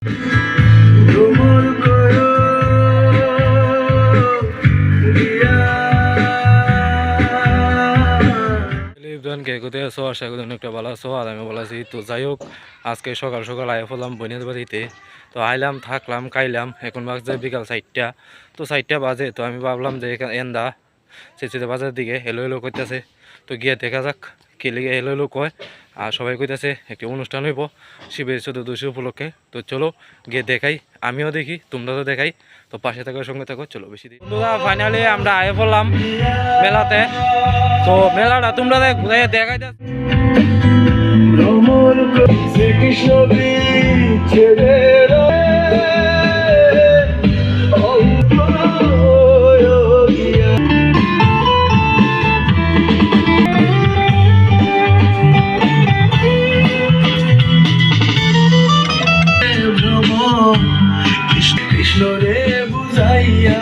আশা করি অনেকটা ভালো আছো আর আমি ভালো আছি। তো যাই হোক, আজকে সকাল সকাল আয়া পড়লাম বোনের বাড়িতে। তো আইলাম, থাকলাম, খাইলাম। এখন বাজে বিকাল 4টা। তো 4টা বাজে, তো আমি ভাবলাম যে এন্দা চেঁচিতে বাজার দিকে হেলো হেলো করতেছে। তো গিয়ে দেখা যাক কে লিগে হেলো হেলো কয়। আর সবাই কইতেছে একটি অনুষ্ঠান হইব শিবের 1400 উপলক্ষে। তো চলো গিয়ে দেখাই, আমিও দেখি, তোমরাও দেখাই। তো পাশে থাকার সঙ্গে থাকো, চলো বেশি দিন। বন্ধুরা, ফাইনালি আমরা আয়ে পড়লাম মেলাতে। তো মেলাটা তোমরা ঘুরে দেখাই কৃষ্ণ রে বুঝাইয়া